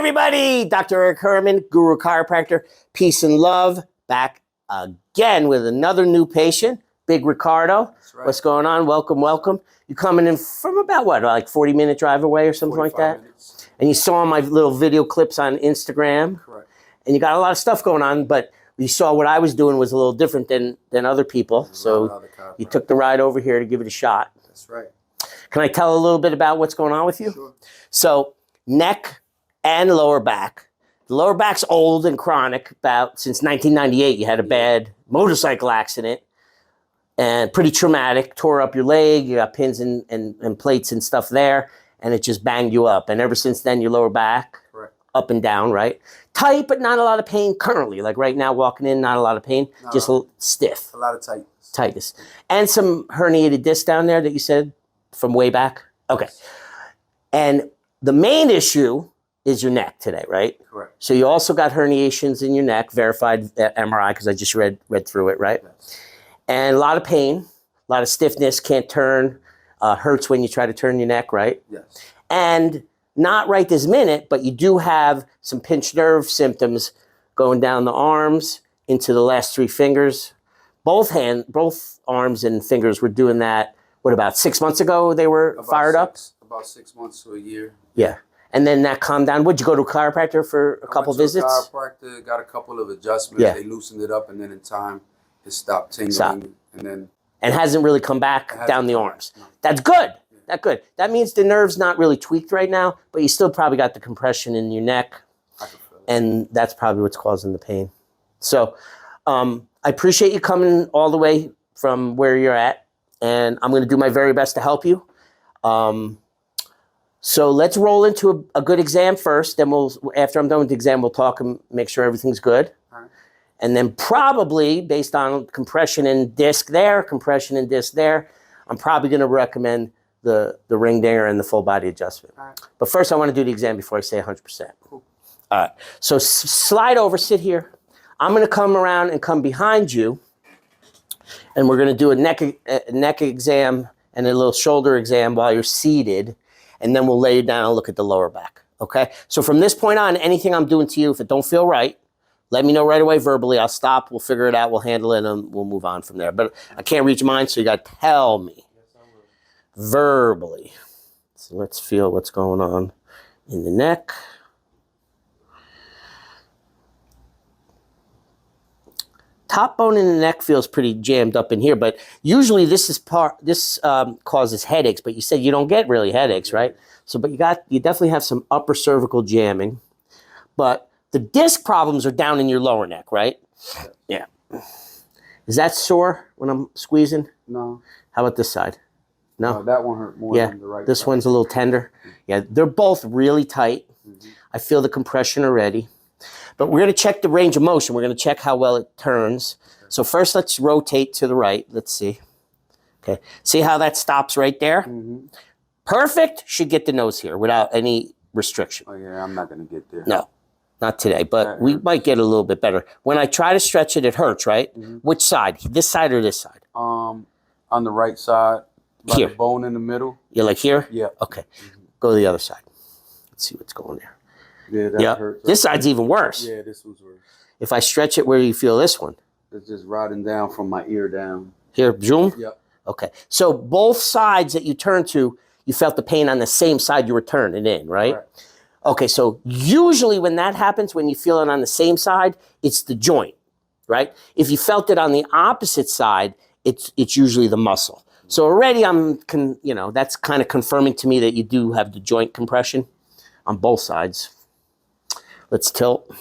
everybody, Dr. Eric Herman, Guru Chiropractor, peace and love, back again with another new patient, Big Ricardo. That's right. What's going on? Welcome, welcome. You coming in from about what, like 40-minute drive away or something like that? Minutes. And you saw my little video clips on Instagram. Correct. And you got a lot of stuff going on, but you saw what I was doing was a little different than other people. So you took the ride over here to give it a shot. That's right. Can I tell a little bit about what's going on with you? Sure. So neck and lower back. The lower back's old and chronic. Since 1998, you had a bad motorcycle accident and pretty traumatic. Tore up your leg. You got pins and plates and stuff there, and it just banged you up. And ever since then, your lower back, correct, up and down, right? Tight, but not a lot of pain currently. Like right now, walking in, not a lot of pain, just a little stiff. A lot of tightness. Tightness. And some herniated disc down there that you said from way back? Okay. And the main issue is your neck today, right? Correct. So you also got herniations in your neck, verified MRI, because I just read through it, right? Yes. And a lot of pain, a lot of stiffness, can't turn, hurts when you try to turn your neck, right? Yes. And not right this minute, but you do have some pinched nerve symptoms going down the arms into the last three fingers. Both arms and fingers were doing that, what, about 6 months ago they were fired up? About 6 months to a year. Yeah. And then that calmed down. Would you go to a chiropractor for a couple visits? Chiropractor, got a couple of adjustments. Yeah. They loosened it up, and then in time, it stopped tingling. And hasn't really come back down the arms. No. That's good. Yeah. That's good. That means the nerve's not really tweaked right now, but you still probably got the compression in your neck. I can feel it. And that's probably what's causing the pain. So I appreciate you coming all the way from where you're at, and I'm going to do my very best to help you. So let's roll into a good exam first. Then after I'm done with the exam, we'll talk and make sure everything's good. All right. And then probably based on compression and disc there, I'm probably going to recommend the ring dinger and the full body adjustment. All right. But first I want to do the exam before I say 100%. Cool. All right. So slide over, sit here. I'm going to come around and come behind you. And we're going to do a neck exam and a little shoulder exam while you're seated. And then we'll lay you down and look at the lower back, okay? So from this point on, anything I'm doing to you, if it don't feel right, let me know right away verbally. I'll stop, we'll figure it out, we'll handle it, and we'll move on from there. But I can't reach mine, so you got to tell me verbally. So let's feel what's going on in the neck. Top bone in the neck feels pretty jammed up in here, but usually this causes headaches. But you said you don't get really headaches, right? So, but you definitely have some upper cervical jamming. But the disc problems are down in your lower neck, right? Yeah. Is that sore when I'm squeezing? No. How about this side? No. That one hurt more than the right. This side. One's a little tender. Yeah, they're both really tight. Mm-hmm. I feel the compression already. But we're going to check the range of motion. We're going to check how well it turns. So first, let's rotate to the right. Let's see. Okay. See how that stops right there? Mm-hmm. Perfect. Should get the nose here without any restriction. Oh, yeah. I'm not going to get there. No, not today. But we might get a little bit better. When I try to stretch it, it hurts, right? Mm-hmm. Which side? This side or this side? On the right side. Like here. The bone in the middle. You're like here? Yeah. Okay. Mm-hmm. Go to the other side. Let's see what's going there. Yeah, that hurts. This side's even worse. Yeah, this one's worse. If I stretch it, where do you feel this one? It's just riding down from my ear down. Here, zoom? Yep. Okay. So both sides that you turn to, you felt the pain on the same side you were turning in, right? Okay, so usually when that happens, when you feel it on the same side, it's the joint, right? If you felt it on the opposite side, it's usually the muscle. So already that's kind of confirming to me that you do have the joint compression on both sides. Let's tilt.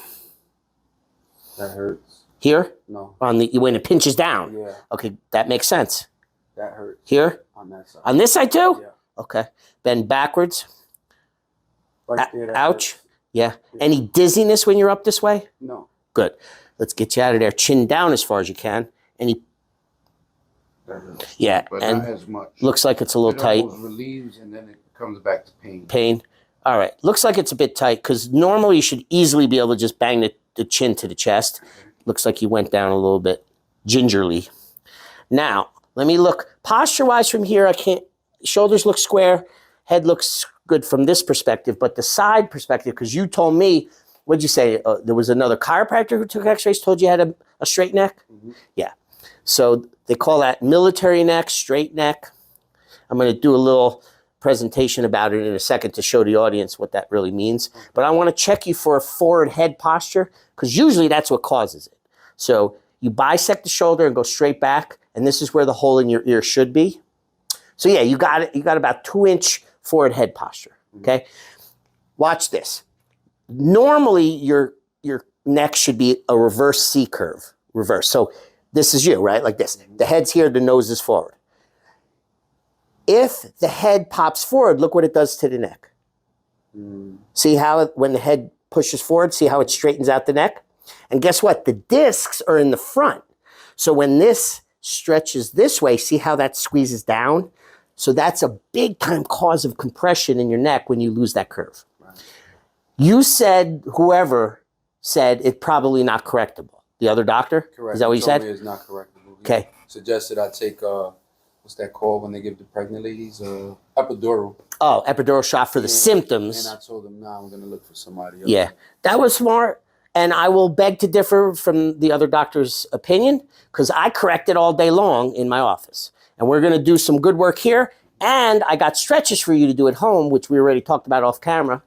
That hurts. Here? No. When it pinches down? Yeah. Okay, that makes sense. That hurts. Here? On that side. On this side too? Yeah. Okay. Bend backwards. Right there. Ouch. Hurts. Yeah. Any dizziness when you're up this way? No. Good. Let's get you out of there. Chin down as far as you can. That hurts. Yeah. But and not as much. Looks like it's a little tight. It relieves and then it comes back to pain. Pain. All right. Looks like it's a bit tight because normally you should easily be able to just bang the chin to the chest. Okay. Looks like you went down a little bit gingerly. Now, let me look. Posture-wise from here, shoulders look square. Head looks good from this perspective, but the side perspective, because you told me, what'd you say? There was another chiropractor who took x-rays, told you had a straight neck? Mm-hmm. Yeah. So they call that military neck, straight neck. I'm going to do a little presentation about it in a second to show the audience what that really means. Okay. But I want to check you for a forward head posture, because usually that's what causes it. So you bisect the shoulder and go straight back, and this is where the hole in your ear should be. So yeah, you got it. You got about 2-inch forward head posture, okay? Watch this. Normally, your neck should be a reverse C curve, reverse. So this is you, right? Like this. The head's here, the nose is forward. If the head pops forward, look what it does to the neck. See how when the head pushes forward, see how it straightens out the neck? And guess what? The discs are in the front. So when this stretches this way, see how that squeezes down? So that's a big time cause of compression in your neck when you lose that curve. Right. You said, whoever said it's probably not correctable. The other doctor? Correct. Is that what you said? It's not correctable. Okay. He suggested I take, what's that called when they give the pregnant ladies? Epidural. Oh, epidural shot for the symptoms. And I told him, I'm going to look for somebody else. Yeah, that was smart. And I will beg to differ from the other doctor's opinion, because I correct it all day long in my office. And we're going to do some good work here. And I got stretches for you to do at home, which we already talked about off camera.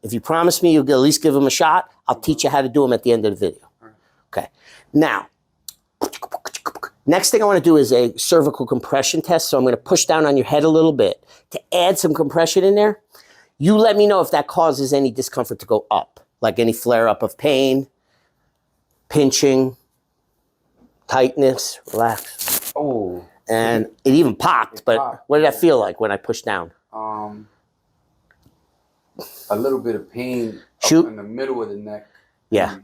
If you promise me you'll at least give them a shot, I'll teach you how to do them at the end of the video. Okay. Now, next thing I want to do is a cervical compression test. So I'm going to push down on your head a little bit to add some compression in there. You let me know if that causes any discomfort to go up, like any flare-up of pain, pinching, tightness, relax. Oh. And it even popped, but what did that feel like when I pushed down? A little bit of pain up in the middle of the neck. Yeah.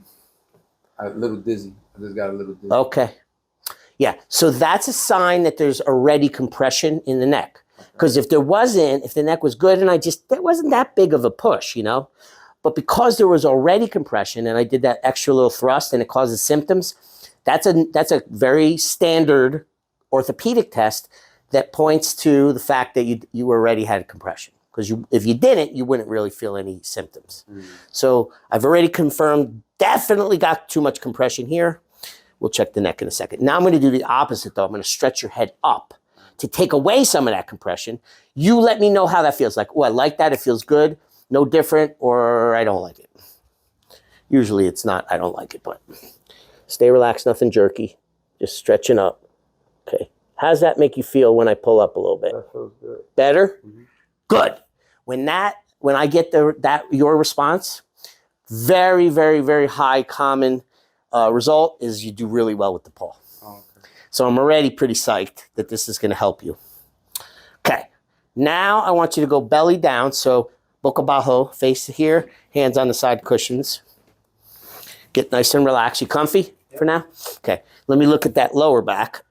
A little dizzy. I just got a little dizzy. Okay. Yeah. So that's a sign that there's already compression in the neck. Because if there wasn't, if the neck was good and that wasn't that big of a push, you know? But because there was already compression and I did that extra little thrust and it causes symptoms, that's a very standard orthopedic test that points to the fact that you already had compression. Because if you didn't, you wouldn't really feel any symptoms. So I've already confirmed, definitely got too much compression here. We'll check the neck in a second. Now I'm going to do the opposite though. I'm going to stretch your head up to take away some of that compression. You let me know how that feels. Like, oh, I like that. It feels good. No different, or I don't like it. Usually it's not, I don't like it, but stay relaxed, nothing jerky. Just stretching up. Okay. How's that make you feel when I pull up a little bit? That feels good. Better? Mm-hmm. Good. When I get your response, very, very, very high common result is you do really well with the pull. Oh, okay. So I'm already pretty psyched that this is going to help you. Okay. Now I want you to go belly down. So boca bajo, face here, hands on the side cushions. Get nice and relaxed. You comfy for now? Okay. Let me look at that lower back.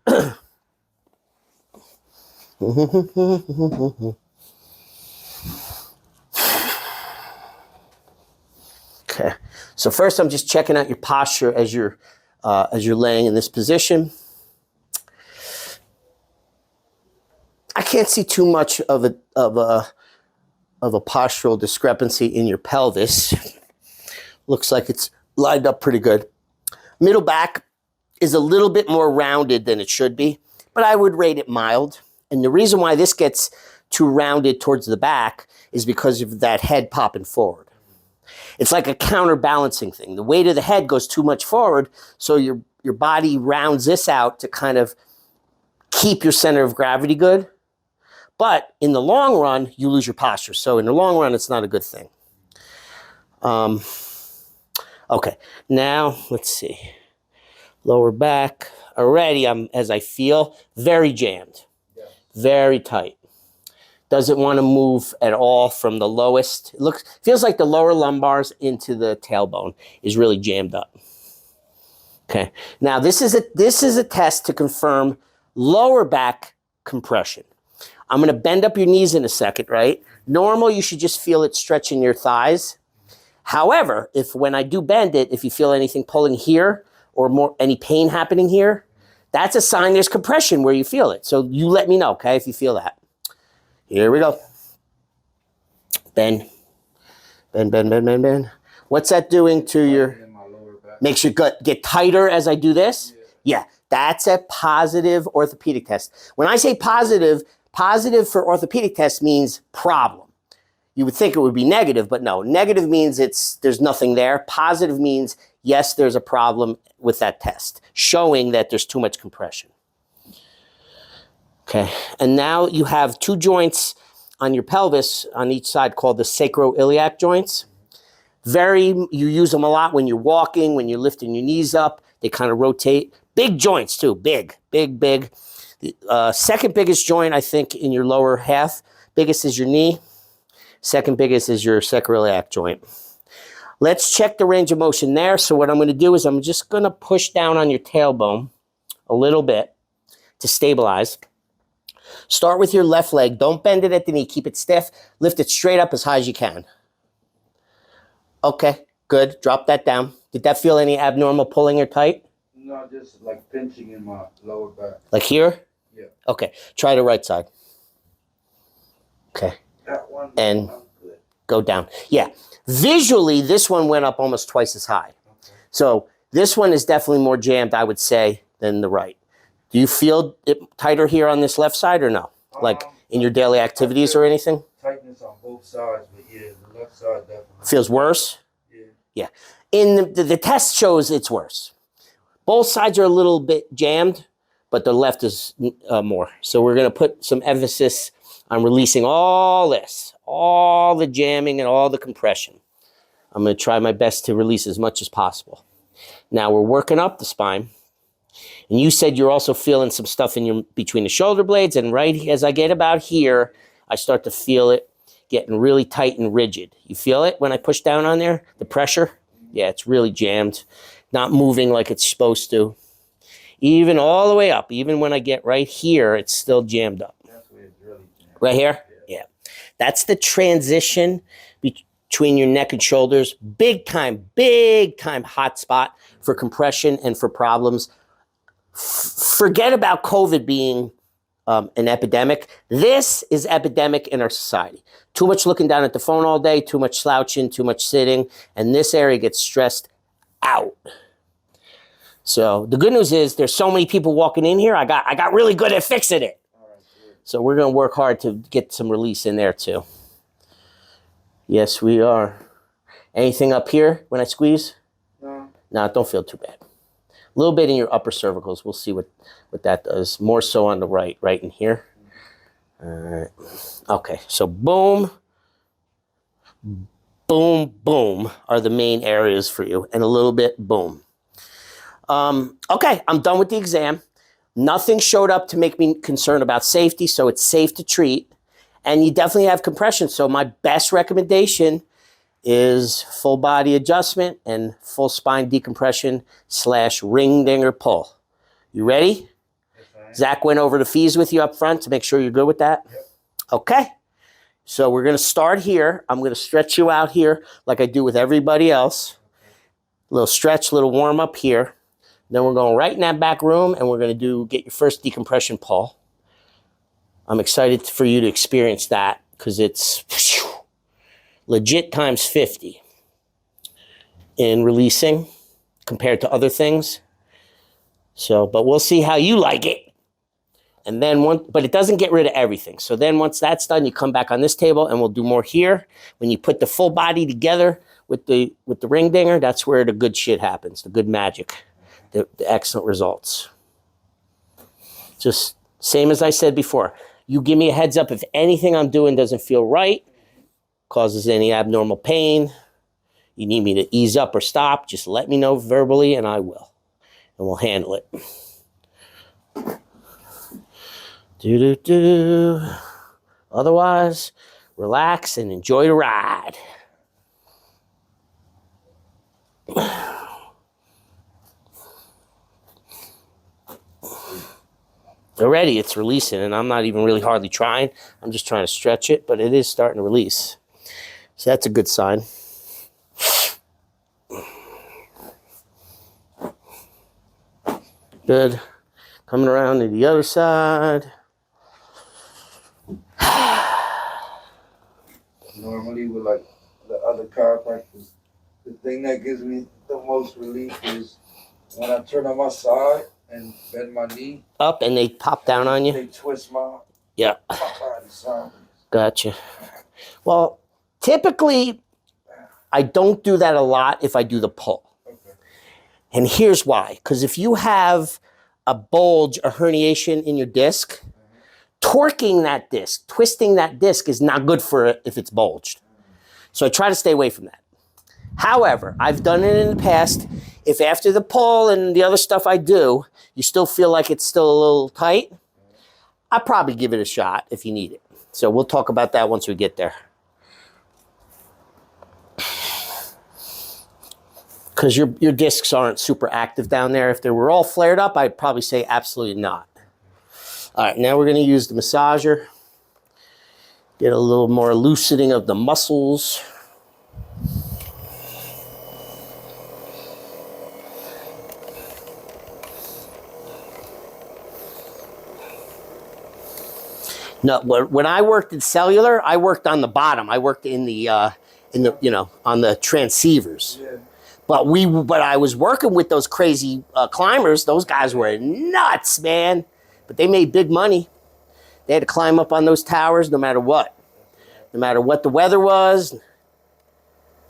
Okay. So first I'm just checking out your posture as you're laying in this position. I can't see too much of a postural discrepancy in your pelvis. Looks like it's lined up pretty good. Middle back is a little bit more rounded than it should be, but I would rate it mild. And the reason why this gets too rounded towards the back is because of that head popping forward. It's like a counterbalancing thing. The weight of the head goes too much forward, so your body rounds this out to kind of keep your center of gravity good. But in the long run, you lose your posture. So in the long run, it's not a good thing. Okay, now let's see. Lower back. Already, as I feel, very jammed, very tight. Doesn't want to move at all from the lowest. Feels like the lower lumbars into the tailbone is really jammed up. Okay, now this is a test to confirm lower back compression. I'm going to bend up your knees in a second, right? Normal, you should just feel it stretching your thighs. However, when I do bend it, if you feel anything pulling here or any pain happening here, that's a sign there's compression where you feel it. So you let me know, okay, if you feel that. Here we go. Bend. Bend, bend, bend, bend, bend. What's that doing to your... Makes your gut get tighter as I do this? Yeah, that's a positive orthopedic test. When I say positive, positive for orthopedic test means problem. You would think it would be negative, but no. Negative means there's nothing there. Positive means, yes, there's a problem with that test, showing that there's too much compression. Okay, and now you have two joints on your pelvis on each side called the sacroiliac joints. You use them a lot when you're walking, when you're lifting your knees up. They kind of rotate. Big joints too, big, big, big. Second biggest joint, I think, in your lower half. Biggest is your knee. Second biggest is your sacroiliac joint. Let's check the range of motion there. So what I'm going to do is I'm just going to push down on your tailbone a little bit to stabilize. Start with your left leg. Don't bend it at the knee. Keep it stiff. Lift it straight up as high as you can. Okay, good. Drop that down. Did that feel any abnormal pulling or tight? No, just like pinching in my lower back. Like here? Yeah. Okay, try the right side. Okay. That one. And go down. Yeah. Visually, this one went up almost twice as high. Okay. So this one is definitely more jammed, I would say, than the right. Do you feel it tighter here on this left side or no? Like in your daily activities or anything? Tightness on both sides, but yeah, the left side definitely. Feels worse? Yeah. Yeah. In the test shows it's worse. Both sides are a little bit jammed, but the left is more. So we're going to put some emphasis on releasing all this, all the jamming and all the compression. I'm going to try my best to release as much as possible. Now we're working up the spine. And you said you're also feeling some stuff in between the shoulder blades. And right as I get about here, I start to feel it getting really tight and rigid. You feel it when I push down on there? The pressure? Yeah, it's really jammed. Not moving like it's supposed to. Even all the way up, even when I get right here, it's still jammed up. That's where it's really jammed. Right here? Yeah. That's the transition between your neck and shoulders. Big time hot spot for compression and for problems. Forget about COVID being an epidemic. This is epidemic in our society. Too much looking down at the phone all day, too much slouching, too much sitting, and this area gets stressed out. So the good news is there's so many people walking in here, I got really good at fixing it. So we're going to work hard to get some release in there too. Yes, we are. Anything up here when I squeeze? No. No, don't feel too bad. A little bit in your upper cervicals. We'll see what that does. More so on the right in here. All right. Okay, so boom, boom, boom are the main areas for you. And a little bit boom. Okay, I'm done with the exam. Nothing showed up to make me concerned about safety, so it's safe to treat. And you definitely have compression. So my best recommendation is full body adjustment and full spine decompression / ring dinger pull. You ready? Yes, Zach went over the fees with you up front to make sure you're good with that. Yep. Okay. So we're going to start here. I'm going to stretch you out here like I do with everybody else. A little stretch, little warm up here. Then we're going right in that back room and we're going to get your first decompression pull. I'm excited for you to experience that because it's legit times 50 in releasing compared to other things. So, but we'll see how you like it. And then but it doesn't get rid of everything. So then once that's done, you come back on this table and we'll do more here. When you put the full body together with the ring dinger, that's where the good shit happens, the good magic, the excellent results. Just same as I said before. You give me a heads up if anything I'm doing doesn't feel right, causes any abnormal pain, you need me to ease up or stop, just let me know verbally and I will. And we'll handle it. Otherwise, relax and enjoy the ride. Already it's releasing and I'm not even really hardly trying. I'm just trying to stretch it, but it is starting to release. So that's a good sign. Good. Coming around to the other side. Normally like the other chiropractors, the thing that gives me the most relief is when I turn on my side and bend my knee. Up and they pop down on you? They twist my body sideways. Gotcha. Well, typically, I don't do that a lot if I do the pull. Okay. And here's why. Because if you have a bulge, a herniation in your disc, torquing that disc, twisting that disc is not good for it if it's bulged. So I try to stay away from that. However, I've done it in the past. If after the pull and the other stuff I do, you still feel like it's still a little tight, I'll probably give it a shot if you need it. So we'll talk about that once we get there. Because your discs aren't super active down there. If they were all flared up, I'd probably say absolutely not. All right, now we're going to use the massager. Get a little more loosening of the muscles. No, when I worked at Cellular, I worked on the bottom. I worked in the on the transceivers. Yeah. But I was working with those crazy climbers. Those guys were nuts, man. But they made big money. They had to climb up on those towers no matter what. No matter what the weather was.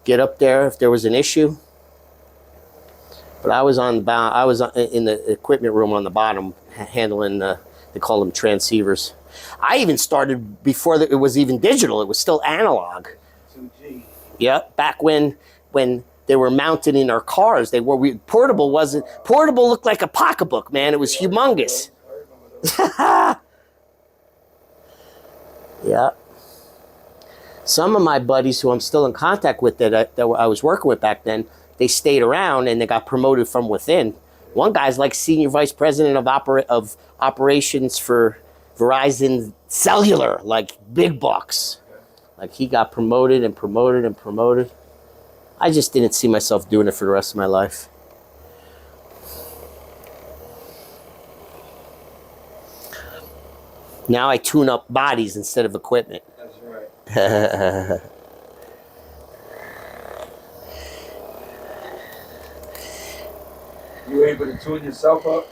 Get up there if there was an issue. But I was in the equipment room on the bottom handling they call them transceivers. I even started before it was even digital. It was still analog. 2G. Yeah, back when they were mounted in our cars. Portable looked like a pocketbook, man. It was humongous. Yeah. Some of my buddies who I'm still in contact with that I was working with back then, they stayed around and they got promoted from within. One guy's like senior vice president of operations for Verizon Cellular, like big bucks. Like he got promoted and promoted and promoted. I just didn't see myself doing it for the rest of my life. Now I tune up bodies instead of equipment. That's right. You able to tune yourself up?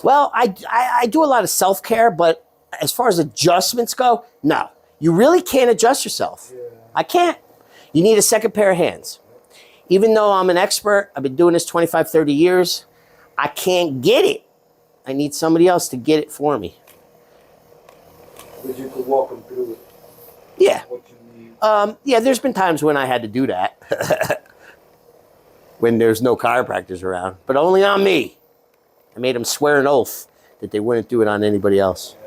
Well, I do a lot of self-care, but as far as adjustments go, no. You really can't adjust yourself. Yeah. I can't. You need a second pair of hands. Even though I'm an expert, I've been doing this 25, 30 years, I can't get it. I need somebody else to get it for me. But you could walk them through it. Yeah. What you need. Yeah, there's been times when I had to do that. When there's no chiropractors around. But only on me. I made them swear an oath that they wouldn't do it on anybody else.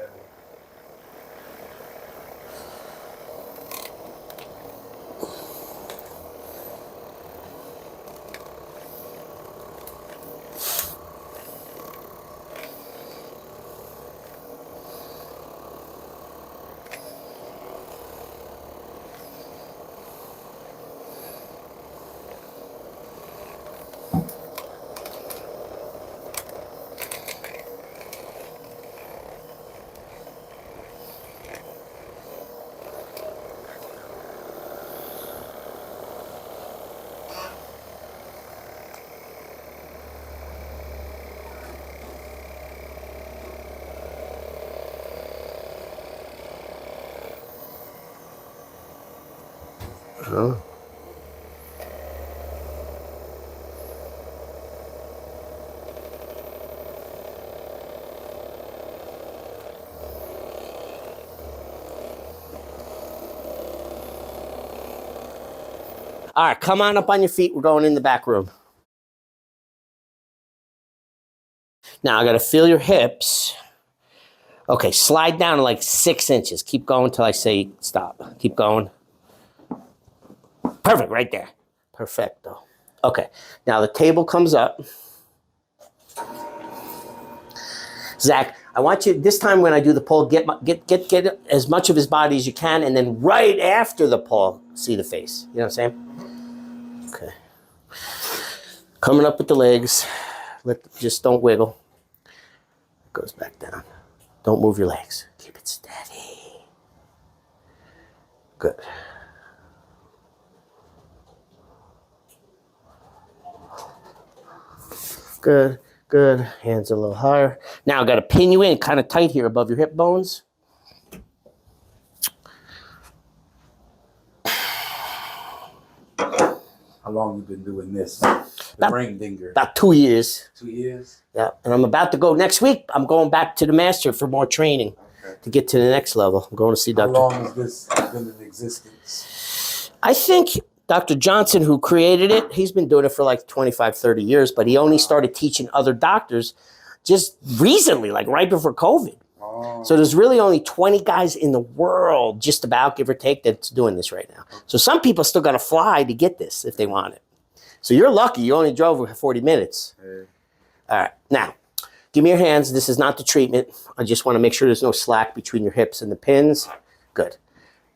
Oh. All right, come on up on your feet. We're going in the back room. Now I got to feel your hips. Okay, slide down to like 6 inches. Keep going until I say stop. Keep going. Perfect, right there. Perfecto. Okay, now the table comes up. Zach, I want you, this time when I do the pull, get as much of his body as you can, and then right after the pull, see the face. You know what I'm saying? Okay. Coming up with the legs. Just don't wiggle. It goes back down. Don't move your legs. Keep it steady. Good. Good, good. Hands a little higher. Now I got to pin you in kind of tight here above your hip bones. How long you been doing this? The ring dinger. About 2 years. 2 years? Yeah, and I'm about to go next week. I'm going back to the master for more training to get to the next level. I'm going to see Dr. How long has this been in existence? I think Dr. Johnson, who created it, he's been doing it for like 25, 30 years, but he only started teaching other doctors just recently, like right before COVID. Oh. So there's really only 20 guys in the world, just about, give or take, that's doing this right now. So some people still got to fly to get this if they want it. So you're lucky. You only drove for 40 minutes. Hey. All right. Now, give me your hands. This is not the treatment. I just want to make sure there's no slack between your hips and the pins. Good.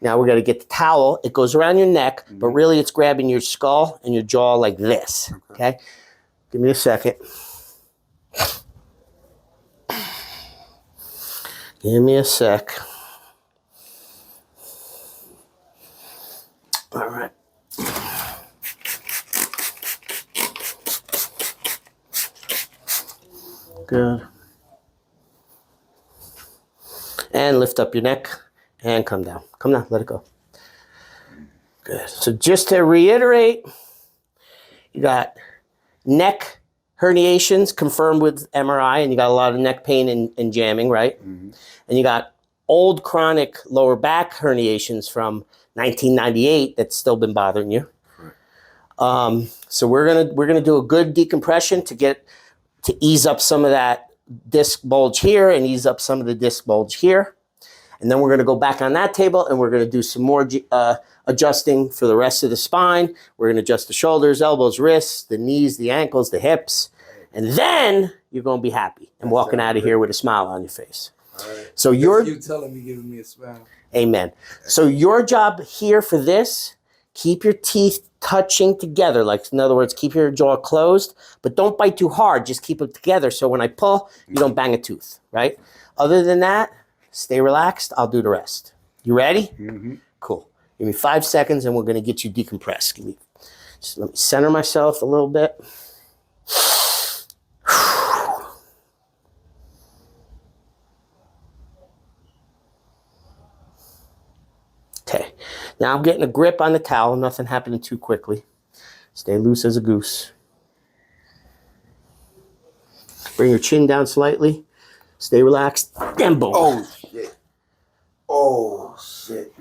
Now we're going to get the towel. It goes around your neck, but really it's grabbing your skull and your jaw like this. Okay? Give me a second. Give me a sec. All right. Good. And lift up your neck and come down. Come down, let it go. Good. So just to reiterate, you got neck herniations confirmed with MRI, and you got a lot of neck pain and jamming, right? Mm-hmm. And you got old chronic lower back herniations from 1998 that's still been bothering you. Right. So we're gonna do a good decompression to ease up some of that disc bulge here and ease up some of the disc bulge here. And then we're going to go back on that table and we're going to do some more adjusting for the rest of the spine. We're going to adjust the shoulders, elbows, wrists, the knees, the ankles, the hips. And then you're going to be happy and walking out of here with a smile on your face. All right. So you telling me, giving me a smile. Amen. So your job here for this, keep your teeth touching together. Like, in other words, keep your jaw closed, but don't bite too hard. Just keep it together so when I pull, you don't bang a tooth, right? Other than that, stay relaxed. I'll do the rest. You ready? Mm-hmm. Cool. Give me 5 seconds and we're going to get you decompressed. Just let me center myself a little bit. Okay. Now I'm getting a grip on the towel. Nothing happening too quickly. Stay loose as a goose. Bring your chin down slightly. Stay relaxed. And boom. Oh, shit. Oh, shit.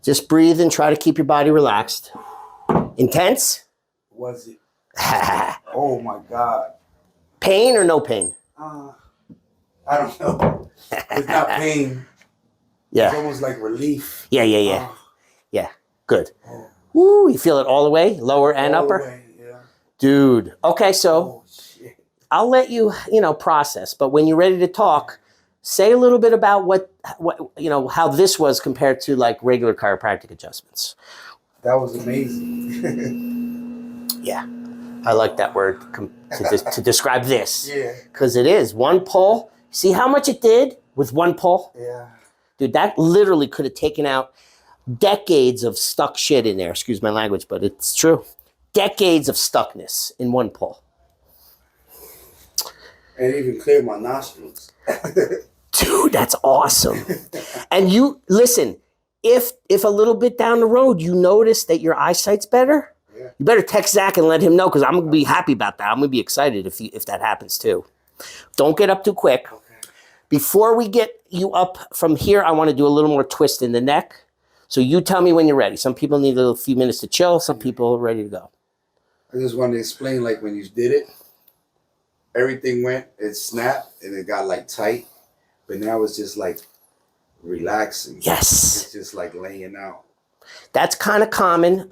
Just breathe and try to keep your body relaxed. Intense? Was it? Oh, my God. Pain or no pain? I don't know. It's not pain. Yeah. It's almost like relief. Yeah. Yeah. Good. Oh. Woo, you feel it all the way? Lower and All the upper? way, yeah. Dude. Okay, so Oh, shit. I'll let you, process. But when you're ready to talk, say a little bit about what how this was compared to like regular chiropractic adjustments. That was amazing. Yeah. I like that word to describe this. Yeah. Because it is one pull. See how much it did with one pull? Yeah. Dude, that literally could have taken out decades of stuck shit in there. Excuse my language, but it's true. Decades of stuckness in one pull. And even cleared my nostrils. Dude, that's awesome. And you, listen, if a little bit down the road you notice that your eyesight's better, yeah, you better text Zach and let him know, because I'm going to be happy about that. I'm going to be excited if that happens too. Don't get up too quick. Okay. Before we get you up from here, I want to do a little more twist in the neck. So you tell me when you're ready. Some people need a few minutes to chill. Some people are ready to go. I just wanted to explain, like, when you did it, everything it snapped, and it got, like, tight. But now it's just, like, relaxing. Yes. It's just, like, laying out. That's kind of common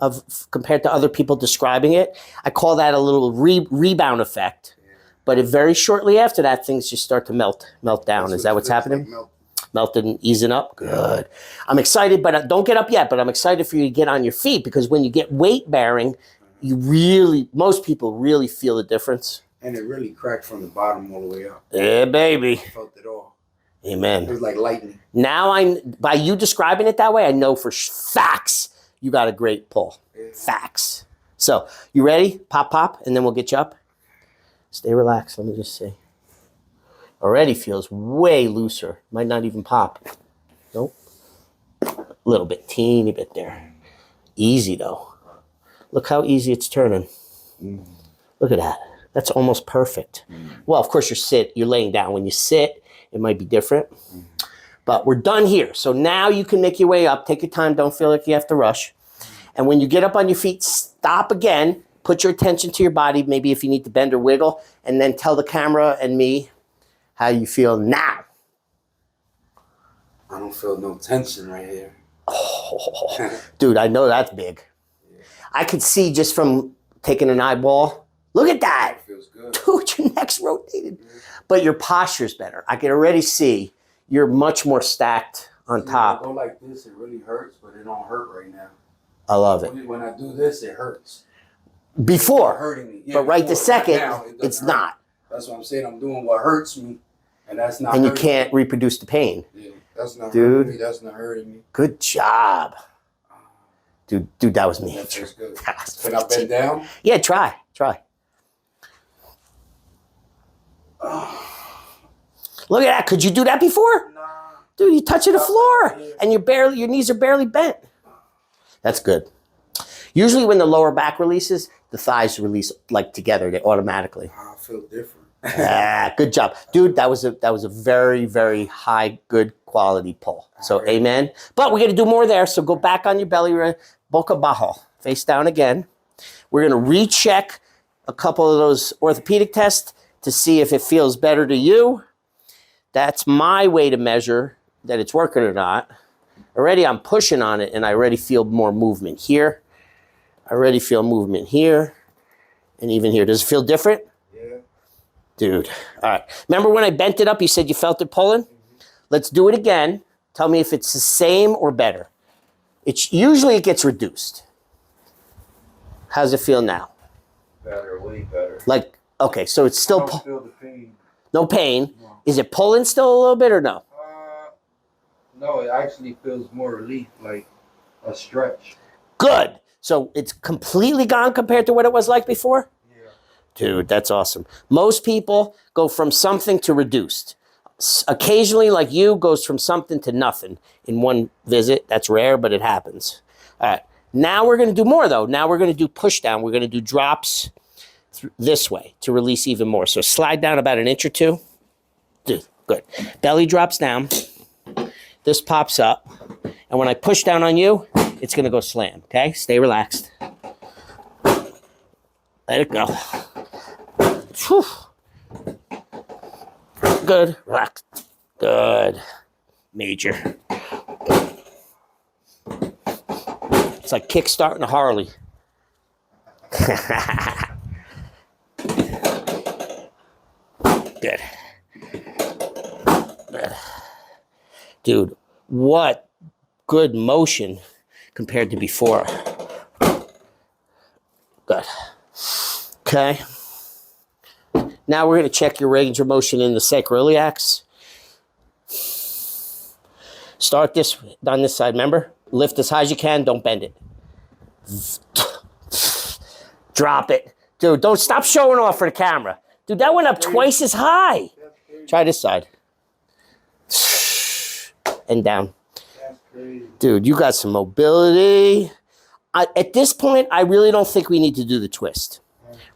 compared to other people describing it. I call that a little rebound effect. Yeah. But very shortly after that, things just start to melt down. Is that what's happening? Like Melted and easing up? Good. I'm excited, but don't get up yet. But I'm excited for you to get on your feet, because when you get weight bearing, most people really feel the difference. And it really cracked from the bottom all the way up. Yeah, baby. I felt it all. Amen. It was like lightning. Now by you describing it that way, I know for facts you got a great pull. Yeah. Facts. So, you ready? Pop, pop, and then we'll get you up. Stay relaxed. Let me just see. Already feels way looser. Might not even pop. Nope. A little bit, teeny bit there. Easy though. Look how easy it's turning. Look at that. That's almost perfect. Well, of course you're laying down. When you sit, it might be different. But we're done here. So now you can make your way up. Take your time. Don't feel like you have to rush. And when you get up on your feet, stop again. Put your attention to your body. Maybe if you need to bend or wiggle. And then tell the camera and me how you feel now. I don't feel no tension right here. Oh, dude, I know that's big. Yeah. I could see just from taking an eyeball. Look at that. It feels good. Dude, your neck's rotated. Yeah. But your posture's better. I can already see you're much more stacked on top. When I go like this, it really hurts, but it don't hurt right now. I love it. When I do this, it hurts. Before. It's hurting me. Yeah, but right this second, now, it's hurt. not. That's what I'm saying. I'm doing what hurts me, and that's not And you hurting can't reproduce the pain. Yeah, that's not dude, hurting me. That's not hurting me. Good job. Dude, that was me. That feels good. Can I bend down? Yeah, try. Look at that. Could you do that before? Nah. Dude, you're touching the floor and your knees are barely bent. That's good. Usually when the lower back releases, the thighs release like together, they automatically. I feel different. Good job. Dude, that was a very, very high, good quality pull. So amen. But we're going to do more there. So go back on your belly, boca abajo, face down again. We're going to recheck a couple of those orthopedic tests to see if it feels better to you. That's my way to measure that it's working or not. Already I'm pushing on it and I already feel more movement here. I already feel movement here and even here. Does it feel different? Yeah. Dude. All right. Remember when I bent it up, you said you felt it pulling? Mm-hmm. Let's do it again. Tell me if it's the same or better. Usually it gets reduced. How's it feel now? Better, way better. Like, okay, so it's still... I don't feel the pain. No pain? No. Is it pulling still a little bit or no? No, it actually feels more relief, like a stretch. Good. So it's completely gone compared to what it was like before? Yeah. Dude, that's awesome. Most people go from something to reduced. Occasionally, like you, goes from something to nothing in one visit. That's rare, but it happens. All right. Now we're going to do more, though. Now we're going to do push down. We're going to do drops this way to release even more. So slide down about an inch or two. Dude, good. Belly drops down. This pops up. And when I push down on you, it's going to go slam. Okay? Stay relaxed. Let it go. Whew. Good. Relax. Good. Major. It's like kickstarting a Harley. Good. Good. Dude, what good motion compared to before. Good. Okay. Now we're going to check your range of motion in the sacroiliacs. Start this on this side, remember? Lift as high as you can, don't bend it. Drop it. Dude, don't stop showing off for the camera. Dude, that went up twice as high. Try this side. And down. Dude, you got some mobility. At this point, I really don't think we need to do the twist.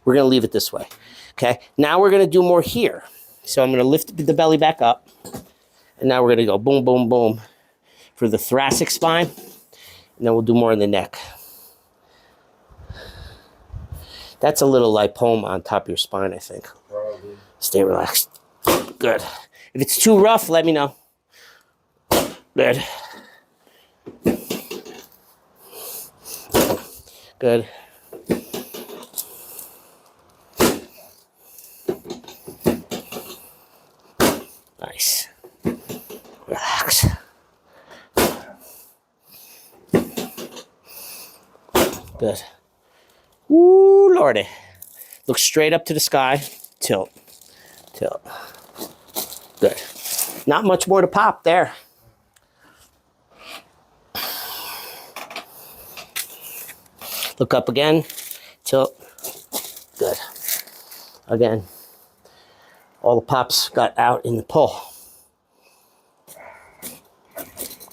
We're going to leave it this way. Okay? Now we're going to do more here. So I'm going to lift the belly back up. And now we're going to go boom, boom, boom for the thoracic spine. And then we'll do more in the neck. That's a little lipoma on top of your spine, I think. Probably. Stay relaxed. Good. If it's too rough, let me know. Good. Good. Nice. Relax. Good. Woo, Lordy. Look straight up to the sky. Tilt. Tilt. Good. Not much more to pop there. Look up again. Tilt. Good. Again, all the pops got out in the pull.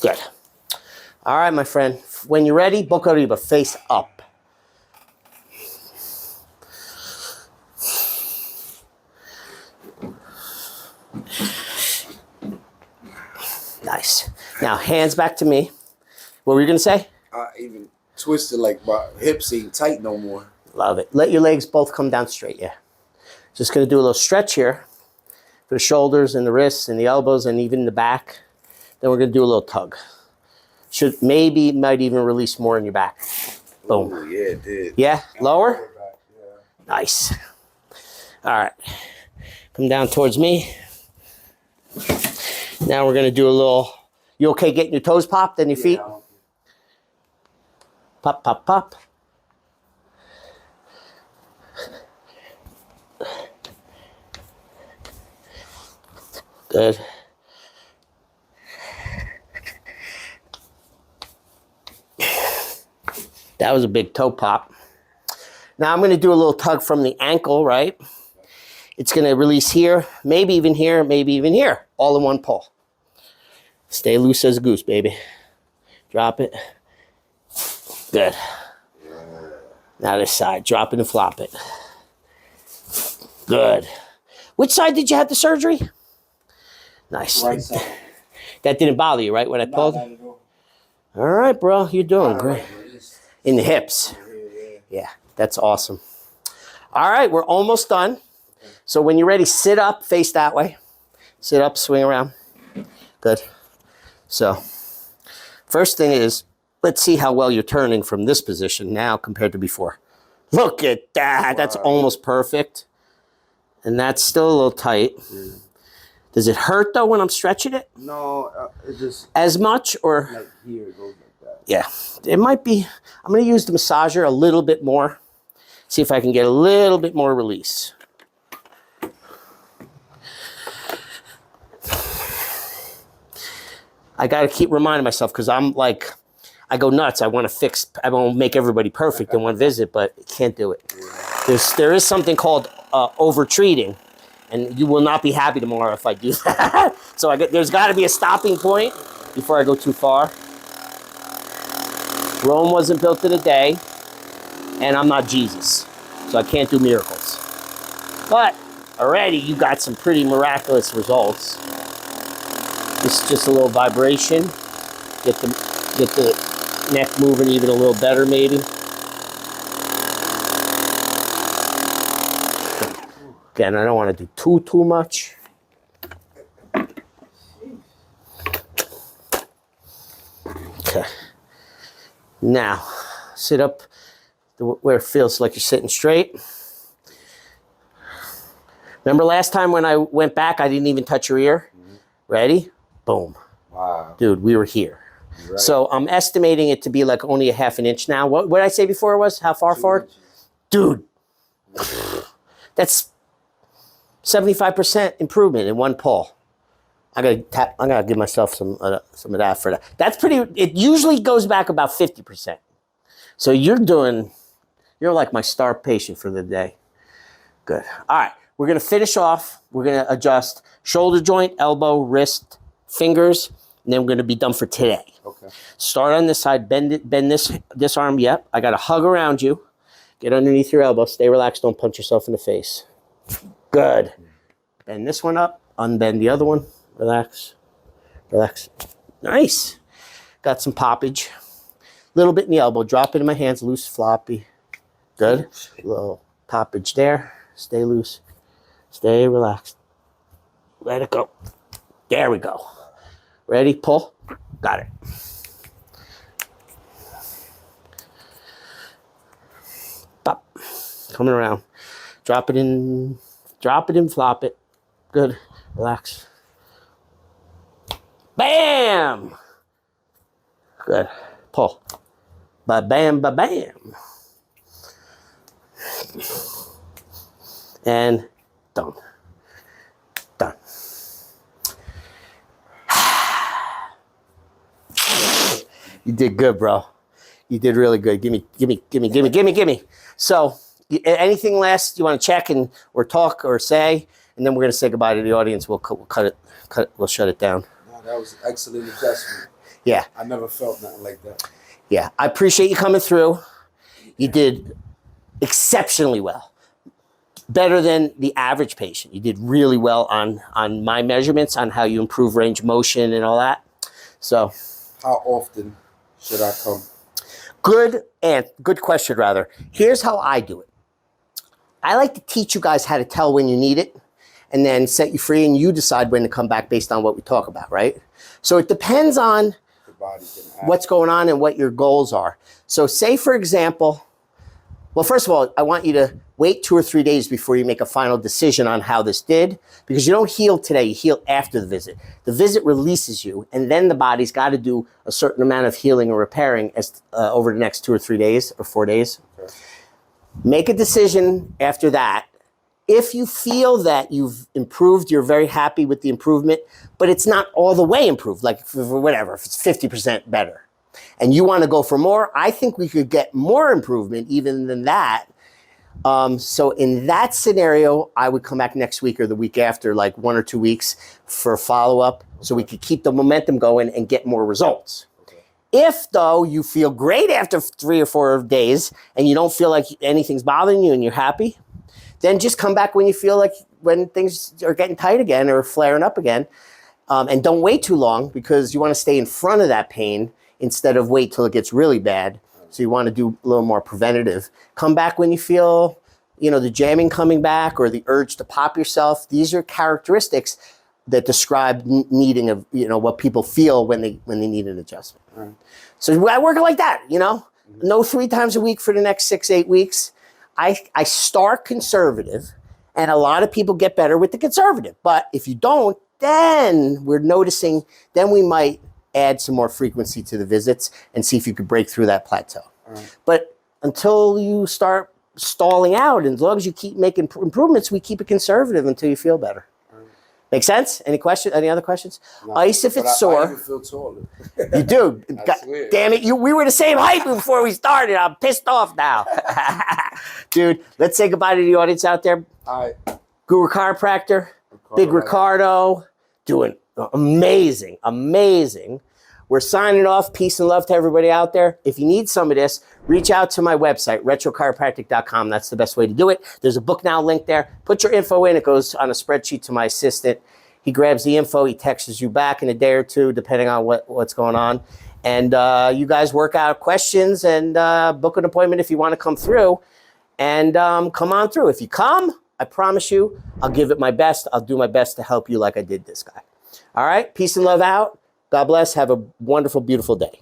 Good. All right, my friend. When you're ready, boca arriba, face up. Nice. Now, hands back to me. What were you going to say? I even twisted like my hips ain't tight no more. Love it. Let your legs both come down straight, yeah. Just going to do a little stretch here for the shoulders and the wrists and the elbows and even the back. Then we're going to do a little tug. Might even release more in your back. Boom. Ooh, yeah, it did. Yeah? Lower? Nice. All right. Come down towards me. Now we're going to do a little, you okay getting your toes popped and your feet? Pop, pop, pop. Good. That was a big toe pop. Now I'm going to do a little tug from the ankle, right? It's going to release here, maybe even here, all in one pull. Stay loose as a goose, baby. Drop it. Good. Now this side, drop it and flop it. Good. Which side did you have the surgery? Nice. Right side. That didn't bother you, right, when I pulled? Not at all. All right, bro, you're doing great. In the hips. Yeah, that's awesome. All right, we're almost done. So when you're ready, sit up, face that way. Sit up, swing around. Good. So first thing is, let's see how well you're turning from this position now compared to before. Look at that. That's almost perfect. And that's still a little tight. Does it hurt, though, when I'm stretching it? No, it just... As much, or? Like here, it goes like that. Yeah. It might be... I'm going to use the massager a little bit more. See if I can get a little bit more release. I got to keep reminding myself, because I'm like... I go nuts. I want to make everybody perfect in one visit, but can't do it. There is something called over-treating, and you will not be happy tomorrow if I do that. So there's got to be a stopping point before I go too far. Rome wasn't built in a day, and I'm not Jesus, so I can't do miracles. But already you got some pretty miraculous results. This is just a little vibration. Get the neck moving even a little better, maybe. Again, I don't want to do too much. Okay. Now, sit up where it feels like you're sitting straight. Remember last time when I went back, I didn't even touch your ear? Ready? Boom. Wow. Dude, we were here. Right. So I'm estimating it to be like only a half an inch now. What did I say before it was? How far forward? Dude, that's 75% improvement in one pull. I gotta give myself some of that for that. That's pretty. It usually goes back about 50%. So you're like my star patient for the day. Good. All right, we're gonna finish off. We're gonna adjust shoulder joint, elbow, wrist, fingers, and then we're gonna be done for today. Okay. Start on this side, bend this arm. Yep, I got to hug around you. Get underneath your elbow. Stay relaxed. Don't punch yourself in the face. Good. Bend this one up. Unbend the other one. Relax. Relax. Nice. Got some poppage. Little bit in the elbow. Drop it in my hands. Loose, floppy. Good. Little poppage there. Stay loose. Stay relaxed. Let it go. There we go. Ready? Pull. Got it. Pop. Coming around. Drop it in, flop it. Good. Relax. Bam! Good. Pull. Ba-bam, ba-bam. And done. Done. You did good, bro. You did really good. Gimme. So Anything last you want to check and or talk or say, and then we're going to say goodbye to the audience. We'll we'll shut it down. No, that was excellent adjustment. Yeah. I never felt nothing like that. Yeah, I appreciate you coming through. You did exceptionally well. Better than the average patient. You did really well on my measurements on how you improve range of motion and all that. So, how often should I come? Good question, rather. Here's how I do it. I like to teach you guys how to tell when you need it and then set you free, and you decide when to come back based on what we talk about, right? So it depends on what's going on and what your goals are. So say, for example, well, first of all, I want you to wait 2 or 3 days before you make a final decision on how this did, because you don't heal today, you heal after the visit. The visit releases you, and then the body's got to do a certain amount of healing or repairing over the next 2 or 3 days or 4 days. Okay. Make a decision after that. If you feel that you've improved, you're very happy with the improvement, but it's not all the way improved, like for whatever, if it's 50% better, and you want to go for more, I think we could get more improvement even than that. So in that scenario, I would come back next week or the week after, like 1 or 2 weeks for follow-up, so we could keep the momentum going and get more results. Okay. If, though, you feel great after 3 or 4 days and you don't feel like anything's bothering you and you're happy, then just come back when you feel like when things are getting tight again or flaring up again. And don't wait too long, because you want to stay in front of that pain instead of wait till it gets really bad. So you want to do a little more preventative. Come back when you feel, the jamming coming back or the urge to pop yourself. These are characteristics that describe needing of, what people feel when they need an adjustment. Right. So I work it like that, No 3 times a week for the next 6, 8 weeks. I start conservative, and a lot of people get better with the conservative. But if you don't, then we're noticing, then we might add some more frequency to the visits and see if you could break through that plateau. Right. But until you start stalling out, and as long as you keep making improvements, we keep it conservative until you feel better. Right. Make sense? Any other questions? No, ice if it's sore. I even feel taller. You do. Damn it, we were the same height before we started. I'm pissed off now. Dude, let's say goodbye to the audience out there. All right. Guru Chiropractor, Big Ricardo, doing amazing. We're signing off. Peace and love to everybody out there. If you need some of this, reach out to my website, retrochiropractic.com. That's the best way to do it. There's a book now link there. Put your info in. It goes on a spreadsheet to my assistant. He grabs the info. He texts you back in a day or two, depending on what's going on. And you guys work out questions and book an appointment if you want to come through. And come on through. If you come, I promise you, I'll give it my best. I'll do my best to help you like I did this guy. All right? Peace and love out. God bless. Have a wonderful, beautiful day.